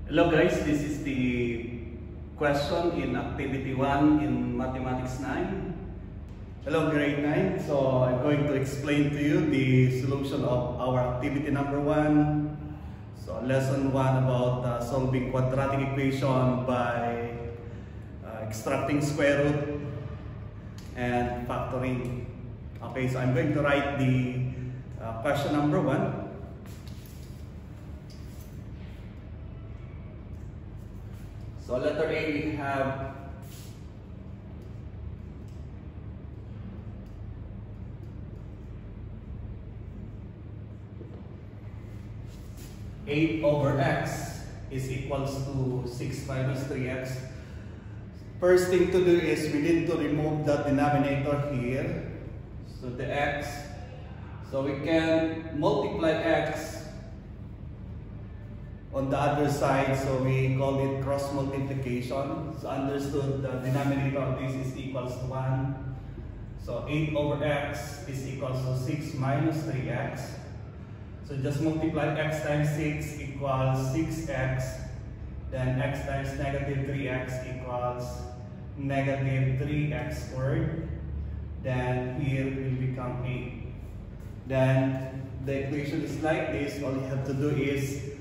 Hello guys, this is the question in activity 1 in mathematics 9. Hello grade 9. So I'm going to explain to you the solution of our activity number 1. So lesson 1 about solving quadratic equation by extracting square root and factoring. Okay, so I'm going to write the question number 1. So letter A, we have eight over x is equals to 6 minus 3x. First thing to do is we need to remove the denominator here. So the x. So we can multiply x on the other side, so we call it cross multiplication. So understood, the denominator of this is equals to 1. So 8 over x is equals to 6 minus 3x. So just multiply x times 6 equals 6x. Then x times negative 3x equals negative 3x squared. Then here will become 8. Then the equation is like this. All you have to do is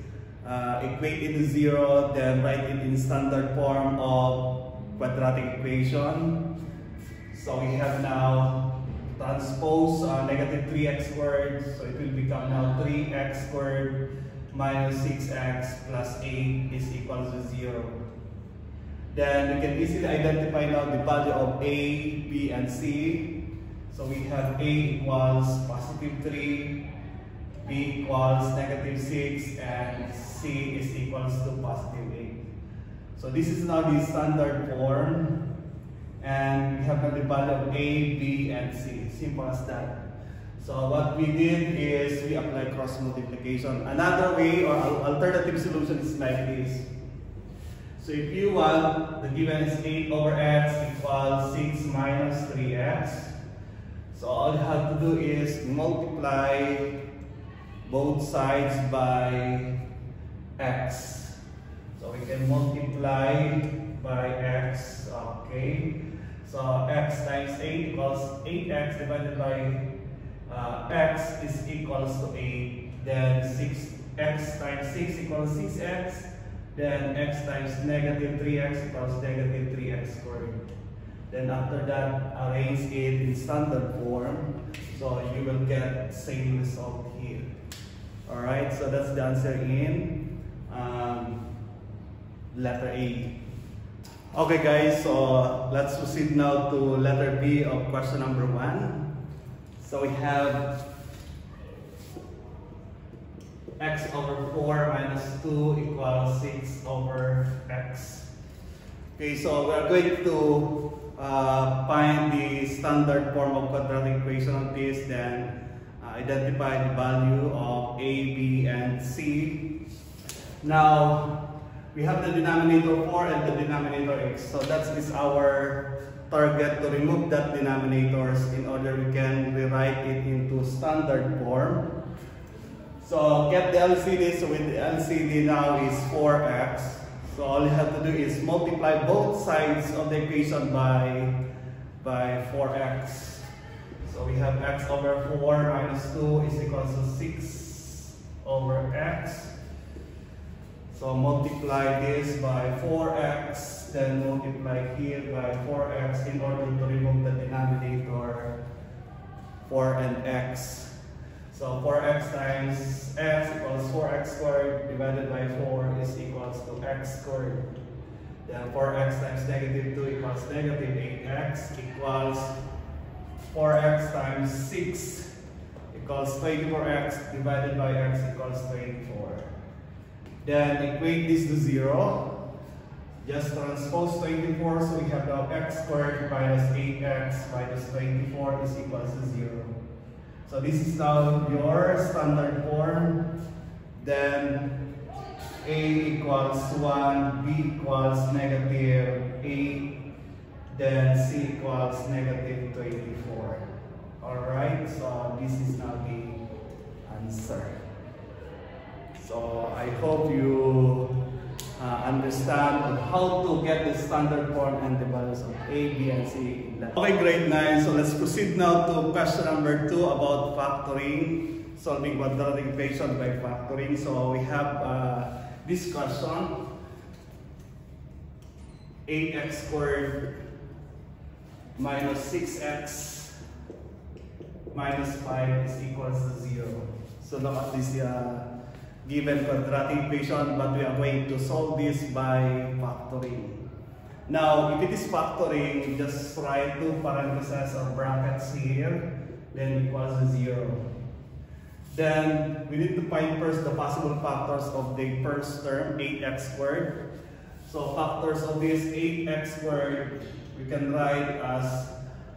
equate it to 0, then write it in standard form of quadratic equation. So we have now transpose negative 3x squared, so it will become now 3x squared minus 6x plus 8 is equal to 0. Then we can easily identify now the value of A, B, and C. So we have A equals positive 3, B equals negative 6, and C is equals to positive 8. So this is now the standard form, and we have now the value of A, B, and C. Simple as that. So what we did is we apply cross multiplication. Another way or alternative solution is like this. So if you want, the given is 8 over x equals 6 minus 3x. So all you have to do is multiply both sides by x. So we can multiply by x. Okay. So x times 8 equals 8x divided by x is equals to 8. Then 6x times 6 equals 6x. Then x times negative 3x equals negative 3x squared. Then after that, arrange it in standard form. So you will get same result here. Alright, so that's the answer in letter A. Okay guys, so let's proceed now to letter B of question number 1. So we have x over 4 minus 2 equals 6 over x. Okay, so we are going to find the standard form of quadratic equation of this, then identify the value of A, B, and C. Now, we have the denominator 4 and the denominator x. So that is our target, to remove that denominators in order we can rewrite it into standard form. So get the LCD. So with the LCD now is 4x. So all you have to do is multiply both sides of the equation by 4x. So we have x over 4 minus 2 is equal to 6 over x. So multiply this by 4x, then multiply here by 4x in order to remove the denominator 4 and x. So 4x times x equals 4x squared divided by 4 is equals to x squared. Then 4x times negative 2 equals negative 8x equals 4x times 6 equals 24x divided by x equals 24. Then equate this to 0. Just transpose 24, so we have now x squared minus 8x minus 24 is equals to 0. So this is now your standard form. Then A equals 1, B equals negative 8, then C equals negative 24. Alright, so this is now the answer. So I hope you understand on how to get the standard form and the values of A, B, and C. Okay, grade 9. So let's proceed now to question number 2 about factoring, solving quadratic equation by factoring. So we have this question: 8x squared minus 6x minus 5 is equals to 0. So look at this given quadratic equation, but we are going to solve this by factoring. Now, if it is factoring, just write 2 parentheses or brackets here, then equals to 0. Then we need to find first the possible factors of the first term, 8x squared. So factors of this 8x squared, we can write as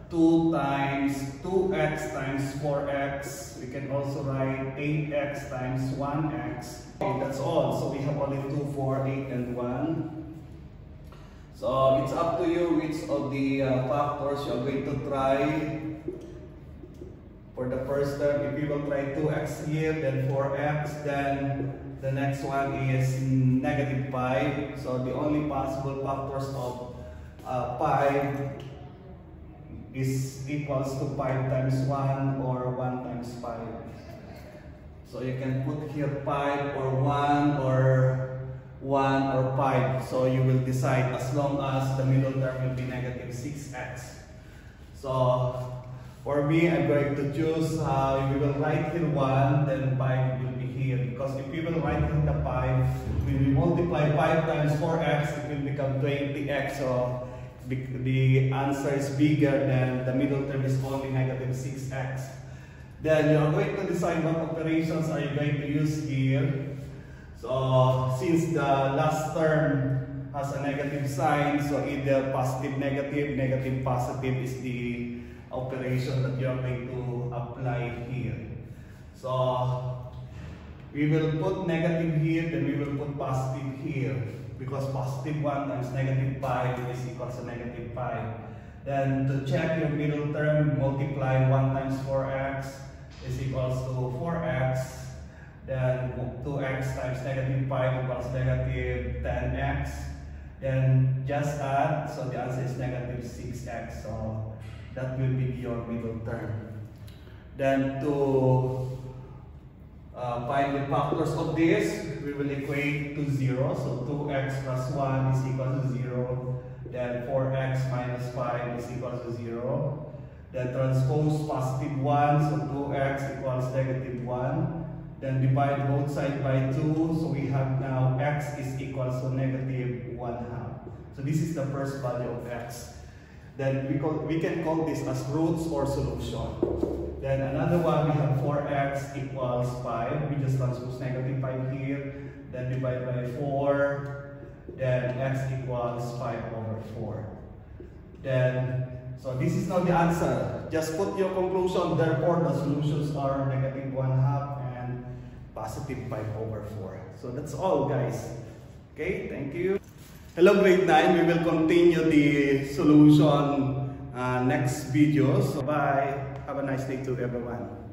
2 times 2x times 4x. We can also write 8x times 1x. Okay, that's all. So we have only 2, 4, 8, and 1. So it's up to you which of the factors you're going to try. For the first term, if you will try 2x here, then 4x, then the next one is negative 5. So the only possible factors of 5 is equals to 5 times 1 or 1 times 5. So you can put here 5 or 1 or 1 or 5. So you will decide as long as the middle term will be negative 6x. So for me, I'm going to choose, if we will write here 1, then 5 will be here. Because if we will write here the 5, when we multiply 5 times 4x, it will become 20x. So the answer is bigger than the middle term is only negative 6x. Then you are going to decide what operations are you going to use here. So since the last term has a negative sign, so either positive, negative, positive is the operation that you are going to apply here. So we will put negative here, then we will put positive here. Because positive 1 times negative 5 is equals to negative 5. Then to check your middle term, multiply 1 times 4x is equals to 4x. Then 2x times negative 5 equals negative 10x. Then just add, so the answer is negative 6x. So that will be your middle term. Then to find the factors of this, we will equate to 0. So 2x plus 1 is equal to 0. Then 4x minus 5 is equal to 0. Then transpose positive 1, so 2x equals negative 1. Then divide both sides by 2, so we have now x is equal to negative 1/2. So this is the first value of x. Then we can call this as roots or solution. Then another one, we have 4x equals 5. We just transpose negative 5 here. Then divide by 4. Then x equals 5/4. Then, so this is not the answer. Just put your conclusion. Therefore, the solutions are negative 1/2 and positive 5/4. So that's all, guys. Okay, thank you. Hello, grade 9. We will continue the solution next video. So bye. Have a nice day to everyone.